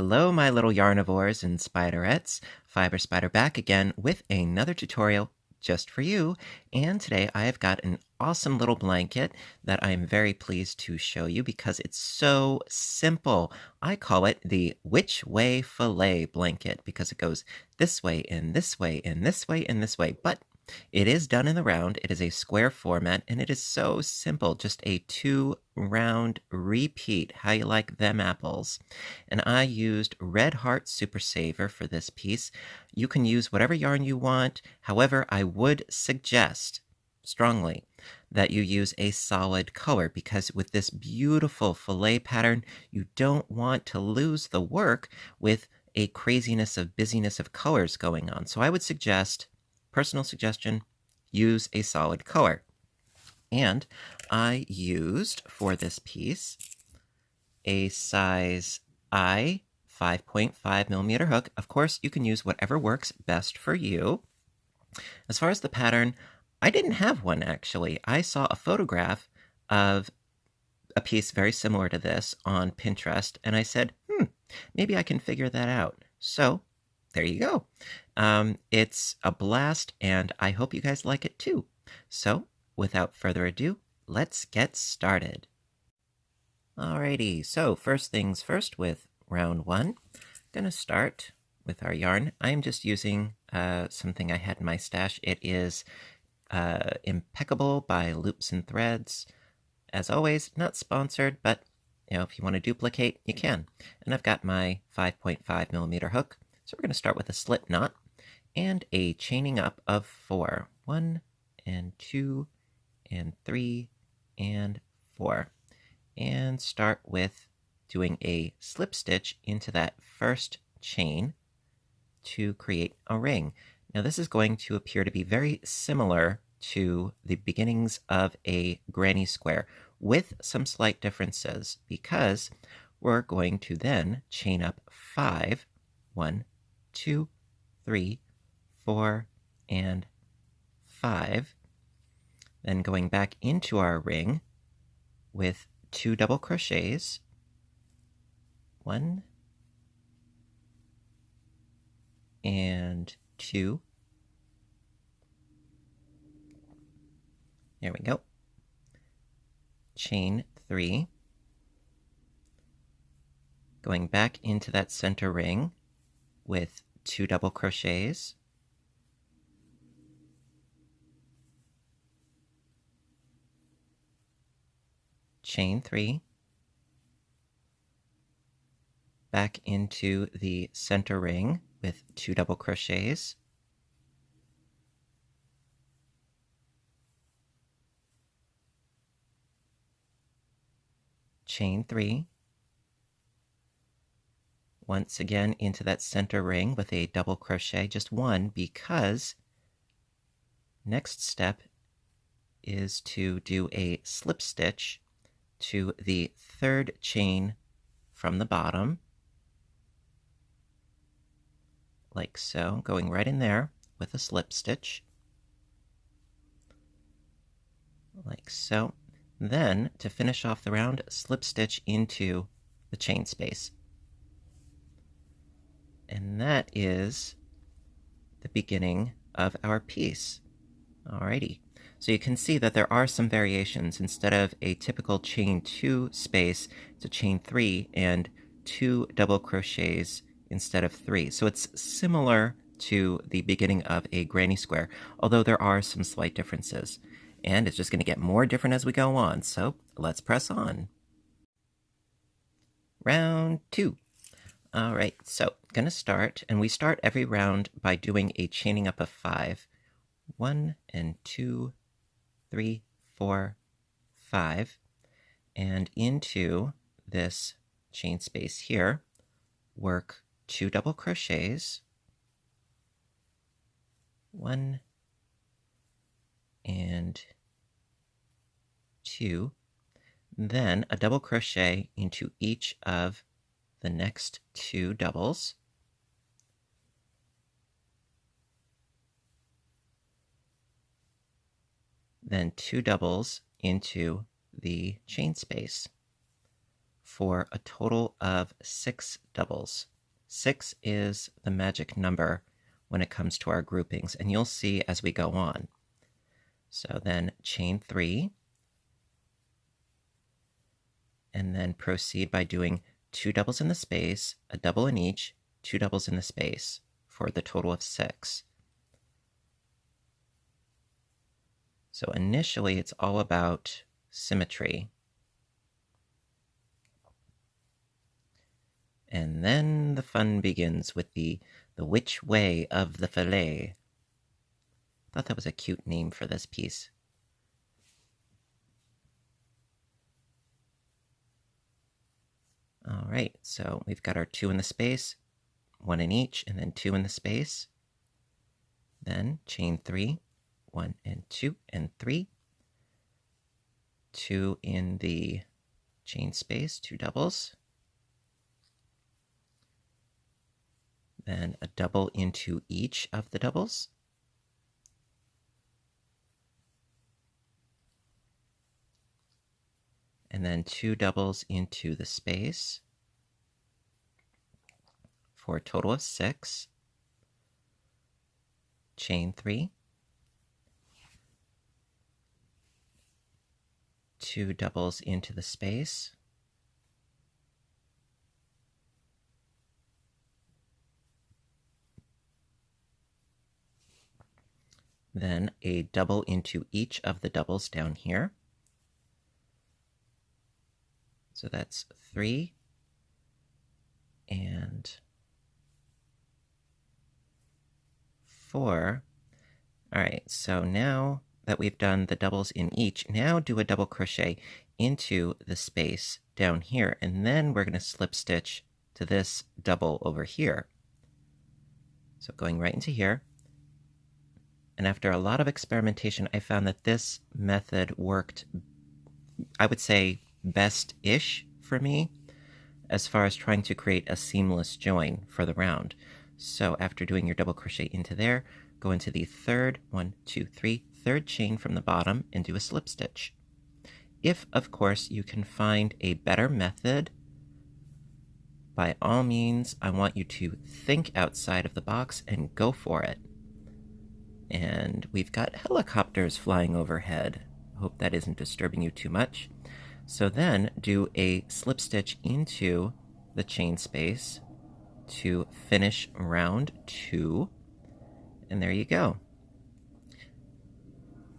Hello, my little yarnivores and spiderettes. Fiber Spider back again with another tutorial just for you. And today I have got an awesome little blanket that I'm very pleased to show you because it's so simple. I call it the Which Way Filet blanket because it goes this way and this way and this way and this way. But it is done in the round. It is a square format, and it is so simple. Just a 2-round repeat. How you like them apples? And I used Red Heart Super Saver for this piece. You can use whatever yarn you want. However, I would suggest strongly that you use a solid color because with this beautiful filet pattern, you don't want to lose the work with a craziness of busyness of colors going on. So I would suggest, personal suggestion, use a solid color. And I used for this piece a size I 5.5 millimeter hook. Of course, you can use whatever works best for you. As far as the pattern, I didn't have one actually. I saw a photograph of a piece very similar to this on Pinterest, and I said, maybe I can figure that out. So there you go. It's a blast, and I hope you guys like it too. So, without further ado, let's get started. Alrighty, so first things first with round one. I'm gonna start with our yarn. I'm just using something I had in my stash. It is Impeccable by Loops and Threads. As always, not sponsored, but if you want to duplicate, you can. And I've got my 5.5 millimeter hook. So we're going to start with a slip knot and a chaining up of 4. 1 and 2 and 3 and 4. And start with doing a slip stitch into that first chain to create a ring. Now this is going to appear to be very similar to the beginnings of a granny square with some slight differences because we're going to then chain up 5. 1, 2, 3, 4, and 5. Then going back into our ring with 2 double crochets. 1 and 2. There we go. Chain 3. Going back into that center ring with 2 double crochets. Chain 3. Back into the center ring with 2 double crochets. Chain 3. Once again into that center ring with a double crochet, just 1, because next step is to do a slip stitch to the 3rd chain from the bottom, like so, going right in there with a slip stitch, like so. Then, to finish off the round, slip stitch into the chain space. And that is the beginning of our piece. Alrighty. So you can see that there are some variations. Instead of a typical chain 2 space, it's a chain 3 and 2 double crochets instead of 3. So it's similar to the beginning of a granny square, although there are some slight differences. And it's just going to get more different as we go on, so let's press on. Round 2. Alright, so gonna start, and we start every round by doing a chaining up of 5. 1 and 2, 3, 4, 5. And into this chain space here, work 2 double crochets. 1 and 2. Then a double crochet into each of the next 2 doubles. Then 2 doubles into the chain space for a total of 6 doubles. 6 is the magic number when it comes to our groupings, and you'll see as we go on. So then chain 3, and then proceed by doing 2 doubles in the space, a double in each, 2 doubles in the space for the total of 6. So initially it's all about symmetry. And then the fun begins with the which way of the filet. I thought that was a cute name for this piece. All right, so we've got our 2 in the space, 1 in each, and then 2 in the space. Then chain 3, 1 and 2 and 3. 2 in the chain space, 2 doubles. Then a double into each of the doubles. And then 2 doubles into the space for a total of 6. Chain 3. 2 doubles into the space. Then a double into each of the doubles down here. So that's 3 and 4. All right, so now that we've done the doubles in each, now do a double crochet into the space down here, and then we're going to slip stitch to this double over here. So going right into here. And after a lot of experimentation, I found that this method worked, I would say, best-ish for me as far as trying to create a seamless join for the round. So after doing your double crochet into there, go into the third, 1, 2, 3, third chain from the bottom and do a slip stitch. If, of course, you can find a better method, by all means, I want you to think outside of the box and go for it. And we've got helicopters flying overhead. Hope that isn't disturbing you too much. So then do a slip stitch into the chain space to finish round 2. And there you go.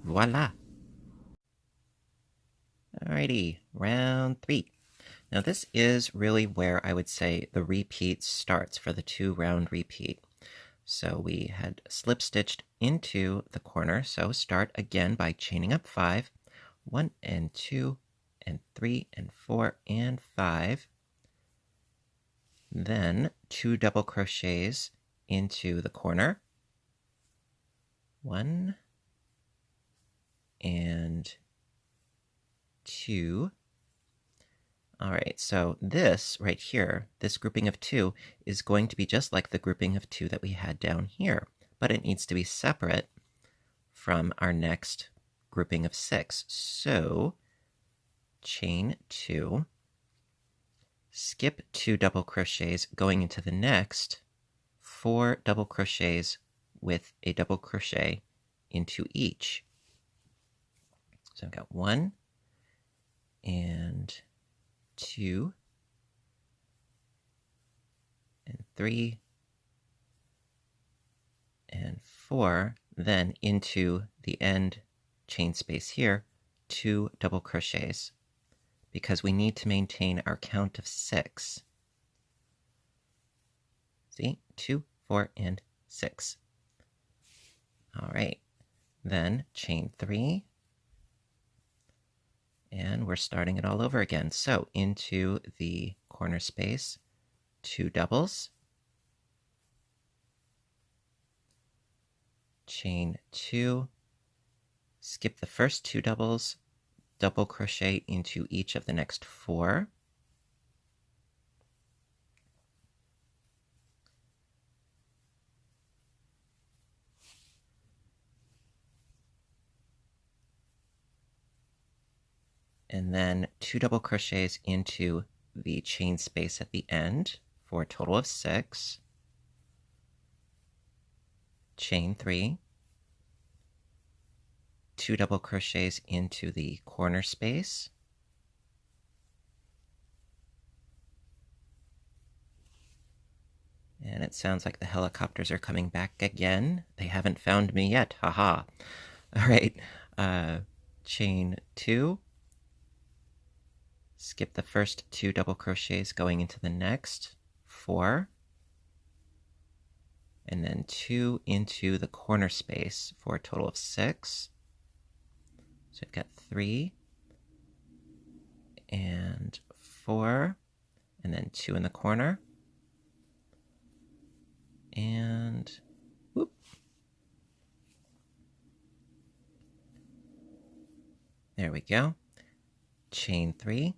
Voila. Alrighty, round 3. Now this is really where I would say the repeat starts for the 2-round repeat. So we had slip stitched into the corner, so start again by chaining up 5, 1 and 2 and 3 and 4 and 5. Then 2 double crochets into the corner, 1 and 2. All right, so this right here, this grouping of 2, is going to be just like the grouping of 2 that we had down here, but it needs to be separate from our next grouping of 6. So chain 2, skip 2 double crochets going into the next, 4 double crochets with a double crochet into each. So I've got 1 and 2 and 3 and 4, then into the end chain space here, 2 double crochets, because we need to maintain our count of 6. See? 2, 4, and 6. All right. Then chain 3. And we're starting it all over again. So into the corner space, 2 doubles, chain 2, skip the first 2 doubles, double crochet into each of the next 4, and then 2 double crochets into the chain space at the end for a total of 6, chain 3, 2 double crochets into the corner space, and it sounds like the helicopters are coming back again. They haven't found me yet, haha. All right, chain 2, skip the first 2 double crochets going into the next, 4, and then 2 into the corner space for a total of 6. So I've got 3 and 4, and then 2 in the corner, and whoop. There we go. Chain 3,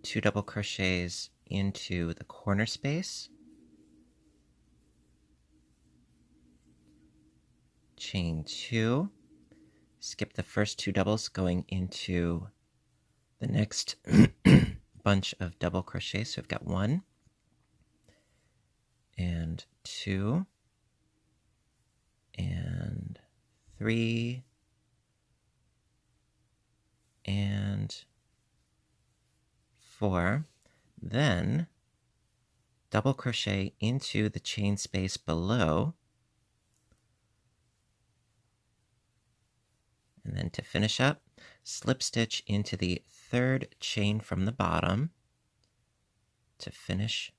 2 double crochets into the corner space, chain 2, skip the first 2 doubles going into the next bunch of double crochets. So I've got 1 and 2 and 3 and 4. Then double crochet into the chain space below, and then to finish up, slip stitch into the 3rd chain from the bottom to finish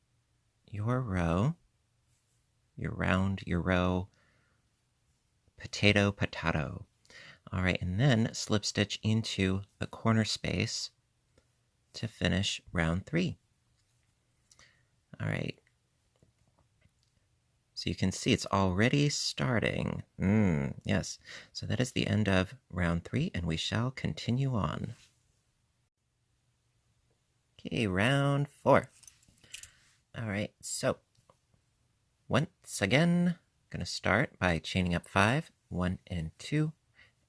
your row, your row, potato, potato. All right, and then slip stitch into the corner space to finish round 3. All right. So you can see it's already starting. Yes. So that is the end of round 3, and we shall continue on. Okay, round 4. All right, so once again, I'm going to start by chaining up 5, 1 and 2,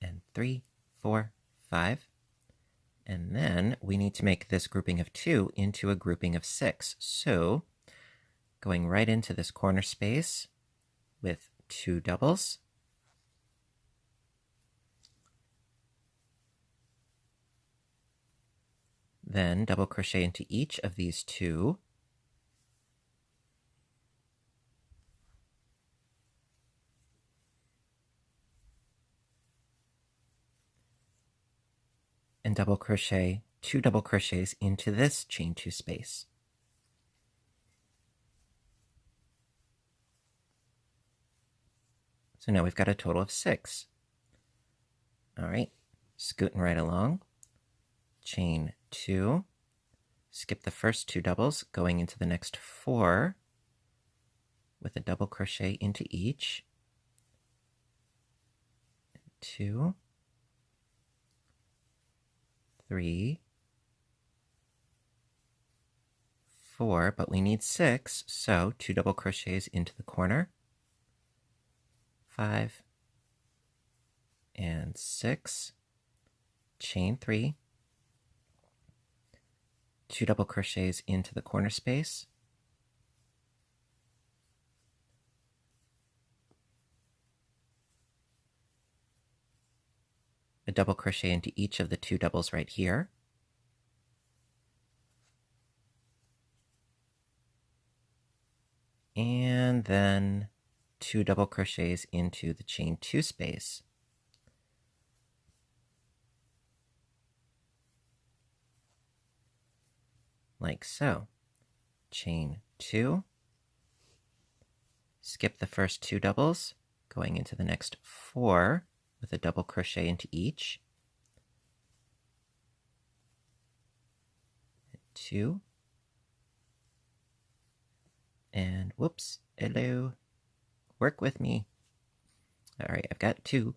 and 3, 4, 5. And then we need to make this grouping of 2 into a grouping of 6. So going right into this corner space with 2 doubles, then double crochet into each of these 2, and double crochet 2 double crochets into this chain 2 space. So now we've got a total of 6. All right, scooting right along. Chain 2, skip the first 2 doubles going into the next 4 with a double crochet into each. 2, 3, 4, but we need 6, so 2 double crochets into the corner, 5 and 6, chain 3, 2 double crochets into the corner space, a double crochet into each of the 2 doubles right here, and then 2 double crochets into the chain 2 space. Like so. Chain 2, skip the first 2 doubles, going into the next 4 with a double crochet into each. 2, and whoops, hello, work with me. All right, I've got 2.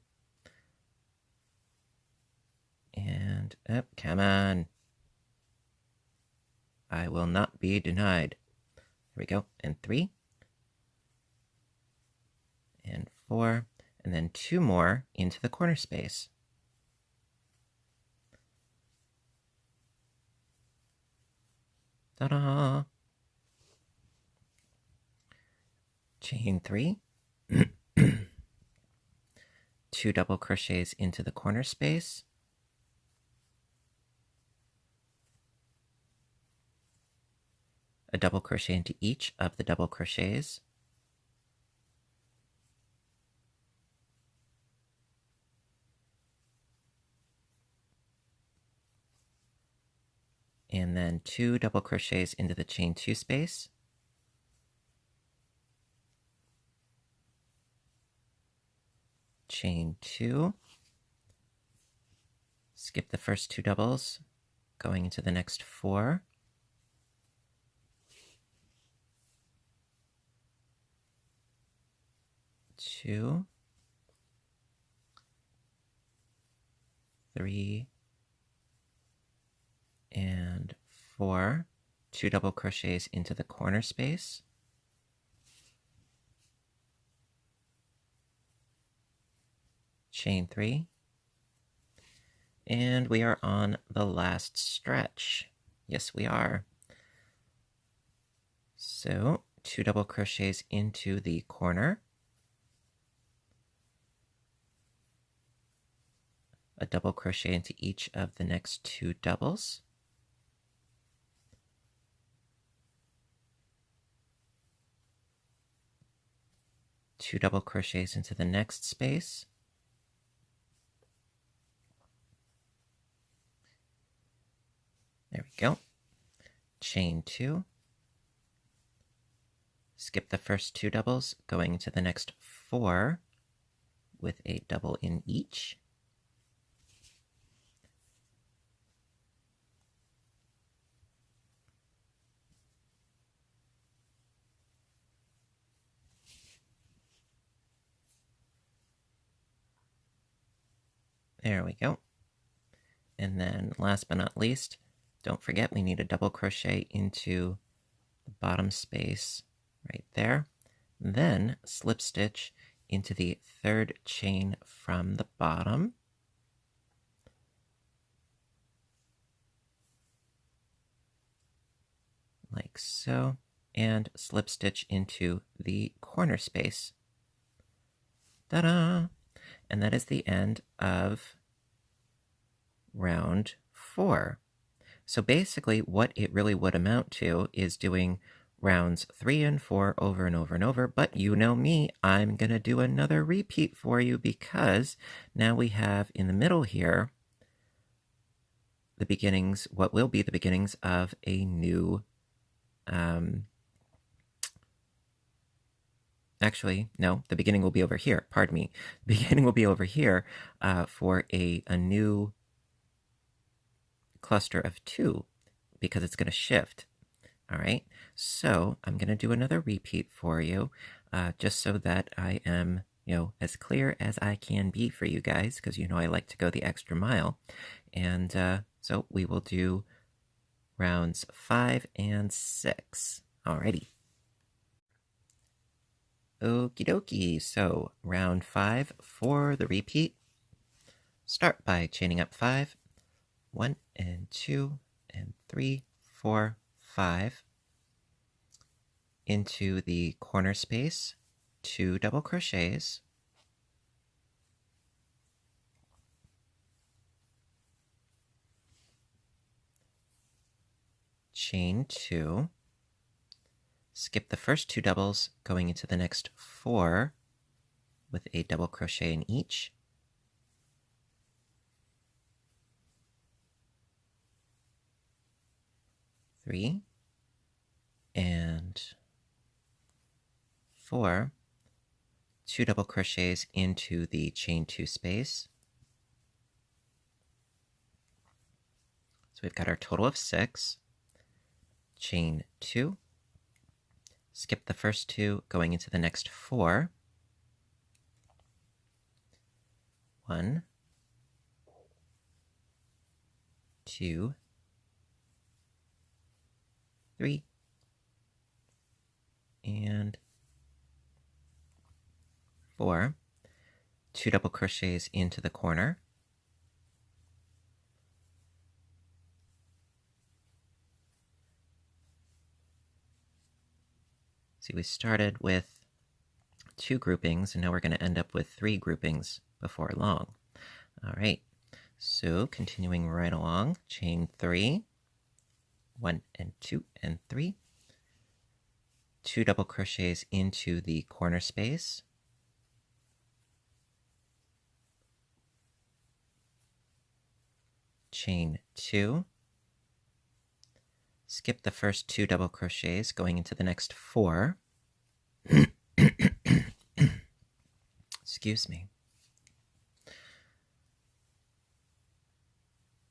And up, come on. I will not be denied. There we go, and 3, and 4, and then 2 more into the corner space. Ta-da! Chain 3, 2 double crochets into the corner space, a double crochet into each of the double crochets, and then 2 double crochets into the chain 2 space, chain 2, skip the first 2 doubles, going into the next 4, two, 3, and 4, 2 double crochets into the corner space, chain 3, and we are on the last stretch. Yes, we are. So 2 double crochets into the corner, a double crochet into each of the next 2 doubles, two double crochets into the next space, there we go, chain 2, skip the first 2 doubles, going into the next 4 with a double in each, there we go. And then last but not least, don't forget we need a double crochet into the bottom space right there. Then slip stitch into the 3rd chain from the bottom. Like so. And slip stitch into the corner space. Ta-da! And that is the end of round 4. So basically what it really would amount to is doing rounds 3 and 4 over and over and over, but you know me, I'm gonna do another repeat for you because now we have in the middle here the beginnings, what will be the beginnings of a new, actually, no, the beginning will be over here, pardon me. The beginning will be over here for a new cluster of 2 because it's going to shift. All right, so I'm going to do another repeat for you just so that I am, as clear as I can be for you guys, because I like to go the extra mile. And so we will do rounds 5 and 6. Alrighty. Okie dokie, so round 5 for the repeat. Start by chaining up 5, 1 and 2 and 3, 4, 5, into the corner space, 2 double crochets, chain 2, skip the first 2 doubles, going into the next 4 with a double crochet in each, three, and 4, 2 double crochets into the chain 2 space. So we've got our total of 6, chain 2, skip the first 2, going into the next 4, 1, 2, 3, and 4, 2 double crochets into the corner, See, we started with 2 groupings, and now we're going to end up with 3 groupings before long. All right, so continuing right along, chain 3, 1 and 2 and 3, 2 double crochets into the corner space, chain 2, skip the first 2 double crochets going into the next 4. Excuse me.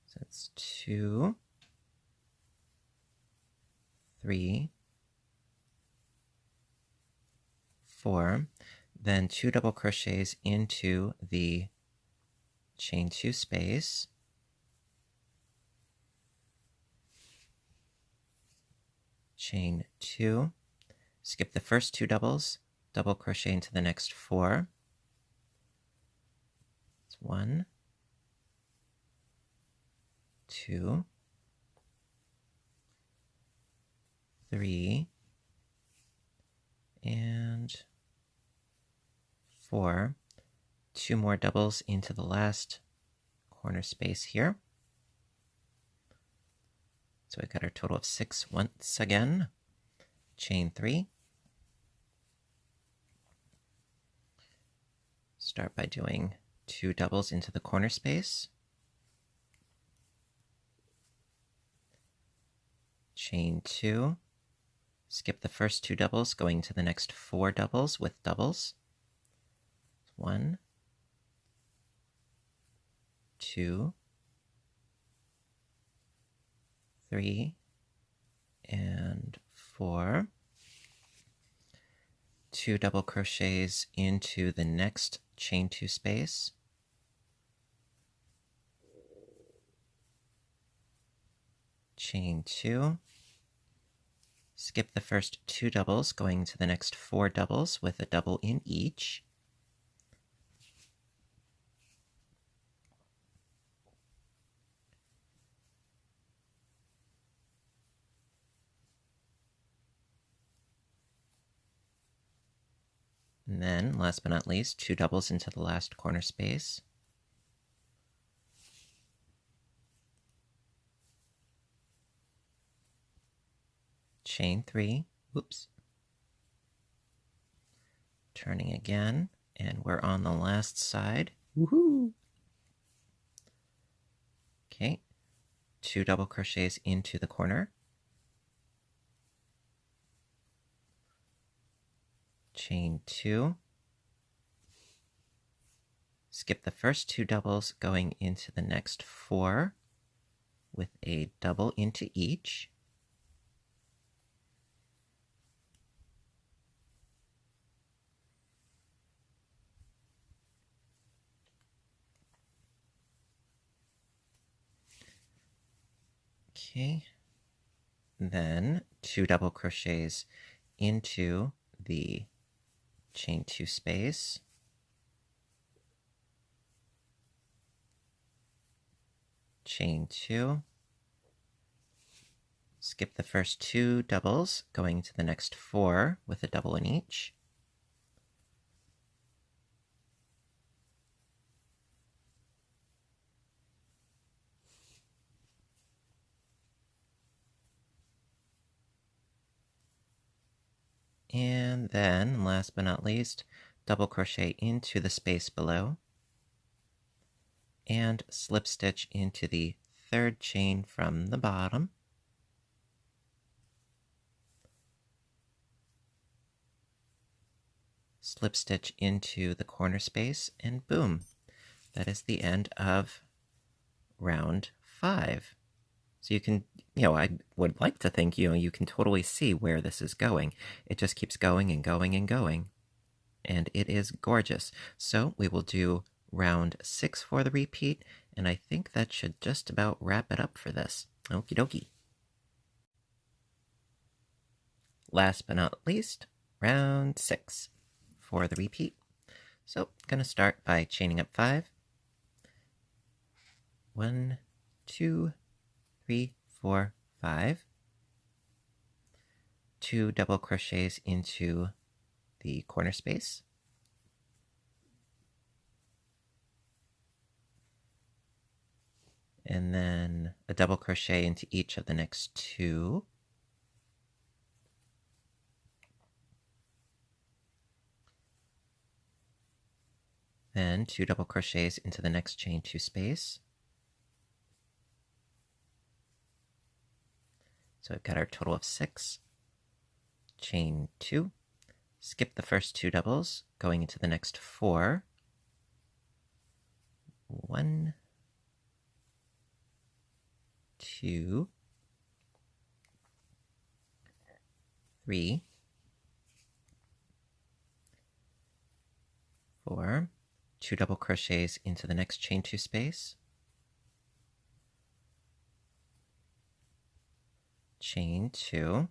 So it's 2, 3, 4, then 2 double crochets into the chain 2 space, chain 2, skip the first 2 doubles, double crochet into the next 4. It's 1, 2, 3, and 4. 2 more doubles into the last corner space here. So we've got our total of 6 once again. Chain 3. Start by doing 2 doubles into the corner space. Chain 2. Skip the first 2 doubles, going to the next 4 doubles with doubles. 1, 2, 3, and 4. 2 double crochets into the next chain 2 space. Chain 2. Skip the first 2 doubles, going to the next 4 doubles with a double in each. And then, last but not least, 2 doubles into the last corner space. Chain 3, whoops. Turning again, and we're on the last side. Woohoo! Okay, 2 double crochets into the corner. Chain 2. Skip the first 2 doubles, going into the next 4 with a double into each. Okay, then 2 double crochets into the chain 2 space, chain 2, skip the first 2 doubles, going to the next 4 with a double in each. And then, last but not least, double crochet into the space below and slip stitch into the 3rd chain from the bottom. Slip stitch into the corner space, and boom, that is the end of round 5. So you can, I would like to think, you can totally see where this is going. It just keeps going and going and going. And it is gorgeous. So we will do round 6 for the repeat, and I think that should just about wrap it up for this. Okie dokie. Last but not least, round 6 for the repeat. So I'm going to start by chaining up 5. 1, 2, 3, 4, 5. 2 double crochets into the corner space, and then a double crochet into each of the next 2, then 2 double crochets into the next chain 2 space. So we've got our total of 6, chain 2, skip the first 2 doubles, going into the next 4, 1, 2, 3, 4, 2 double crochets into the next chain 2 space, chain 2,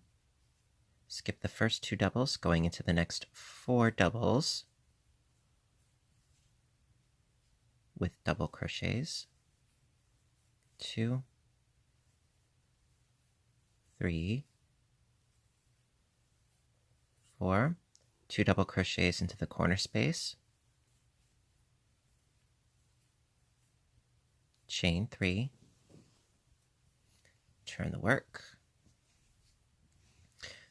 skip the first 2 doubles, going into the next 4 doubles with double crochets, 2, 3, 4, 2 double crochets into the corner space, chain 3, turn the work.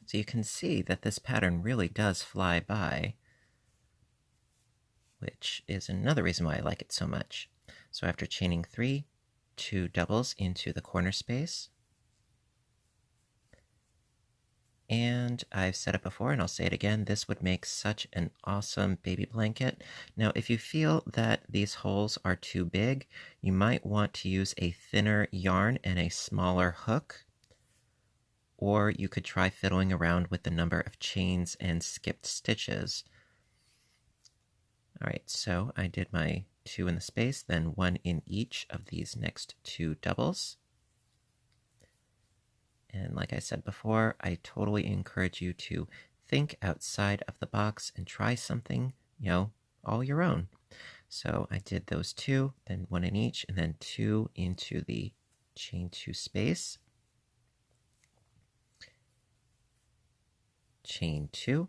So you can see that this pattern really does fly by, which is another reason why I like it so much. So after chaining 3, 2 doubles into the corner space, and I've said it before and I'll say it again, this would make such an awesome baby blanket. Now if you feel that these holes are too big, you might want to use a thinner yarn and a smaller hook, or you could try fiddling around with the number of chains and skipped stitches. Alright, so I did my 2 in the space, then 1 in each of these next 2 doubles. And like I said before, I totally encourage you to think outside of the box and try something, all your own. So I did those 2, then 1 in each, and then 2 into the chain 2 space. Chain 2,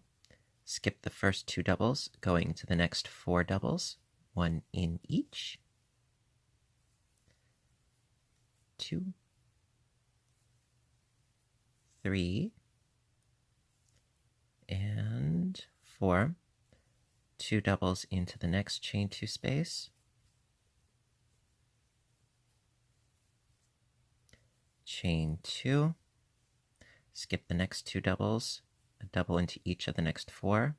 skip the first 2 doubles, going to the next 4 doubles, 1 in each, 2, 3, and 4, 2 doubles into the next chain 2 space, chain 2, skip the next 2 doubles, a double into each of the next 4,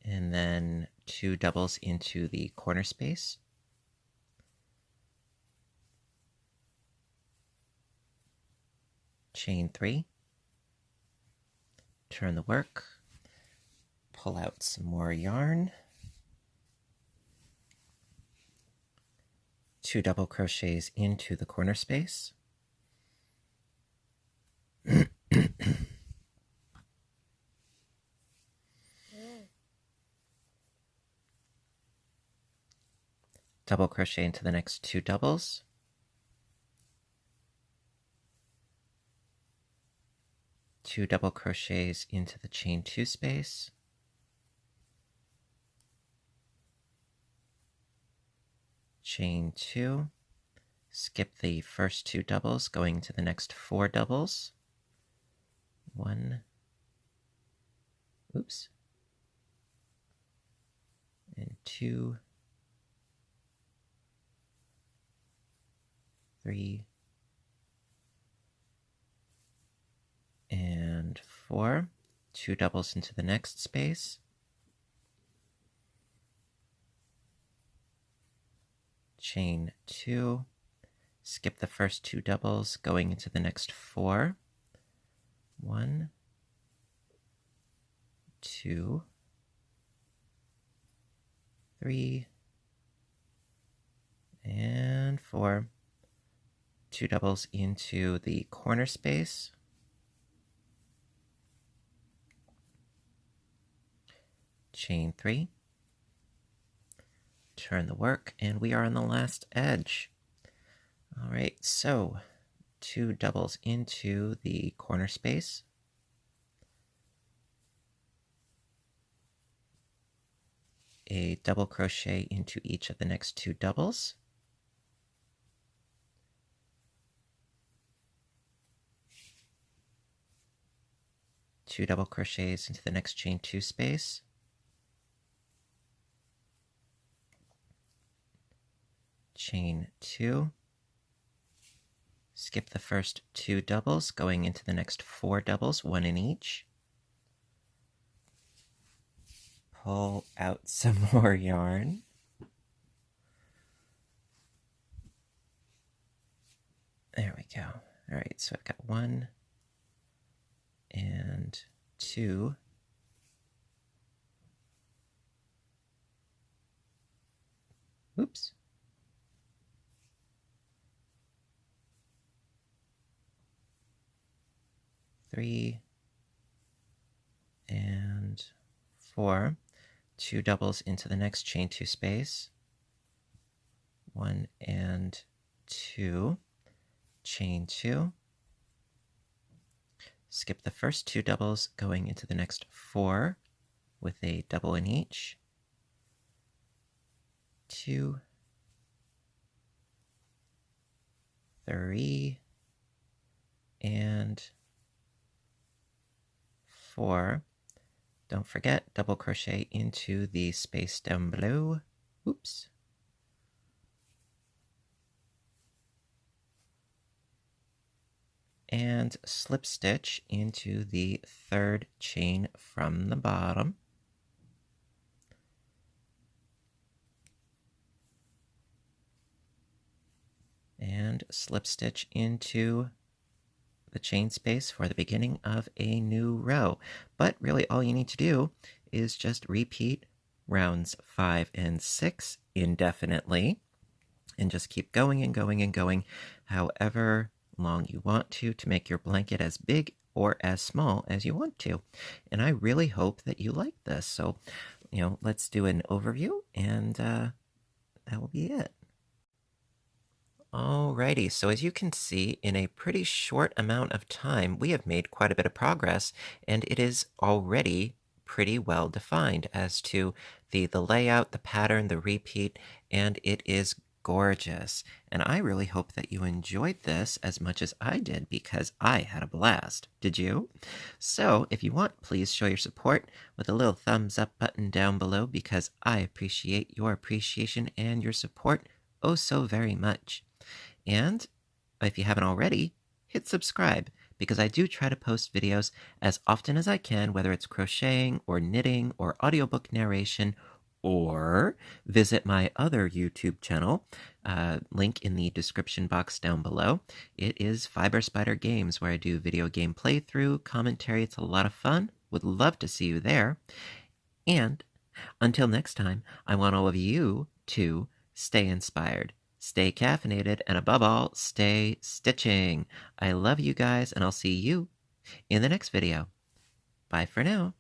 and then 2 doubles into the corner space, chain 3, turn the work, pull out some more yarn, 2 double crochets into the corner space, double crochet into the next 2 doubles, two double crochets into the chain 2 space, chain 2, skip the first 2 doubles, going to the next 4 doubles, 1, and 2, 3, and 4, 2 doubles into the next space, chain 2, skip the first 2 doubles, going into the next 4, 1, 2, 3, and 4, 2 doubles into the corner space, chain 3, turn the work, and we are on the last edge. All right, so 2 doubles into the corner space, a double crochet into each of the next 2 doubles, two double crochets into the next chain 2 space, chain 2, skip the first 2 doubles, going into the next 4 doubles, 1 in each, pull out some more yarn, there we go. All right, so I've got 1 and 2, oops, 3 and 4, 2 doubles into the next chain 2 space, 1 and 2, chain 2, skip the first 2 doubles, going into the next 4 with a double in each, 2, 3, and 4. Don't forget, double crochet into the space down below. Oops. And slip stitch into the 3rd chain from the bottom. And slip stitch into the chain space for the beginning of a new row. But really all you need to do is just repeat rounds 5 and 6 indefinitely, and just keep going and going and going however long you want to make your blanket as big or as small as you want to. And I really hope that you like this. So, let's do an overview, and that will be it. Alrighty, so as you can see, in a pretty short amount of time, we have made quite a bit of progress, and it is already pretty well defined as to the layout, the pattern, the repeat, and it is gorgeous. And I really hope that you enjoyed this as much as I did, because I had a blast. Did you? So if you want, please show your support with a little thumbs up button down below, because I appreciate your appreciation and your support oh so very much. And if you haven't already, hit subscribe, because I do try to post videos as often as I can, whether it's crocheting or knitting or audiobook narration, or visit my other YouTube channel, link in the description box down below. It is Fiber Spider Games, where I do video game playthrough, commentary. It's a lot of fun. Would love to see you there. And until next time, I want all of you to stay inspired, stay caffeinated, and above all, stay stitching. I love you guys, and I'll see you in the next video. Bye for now.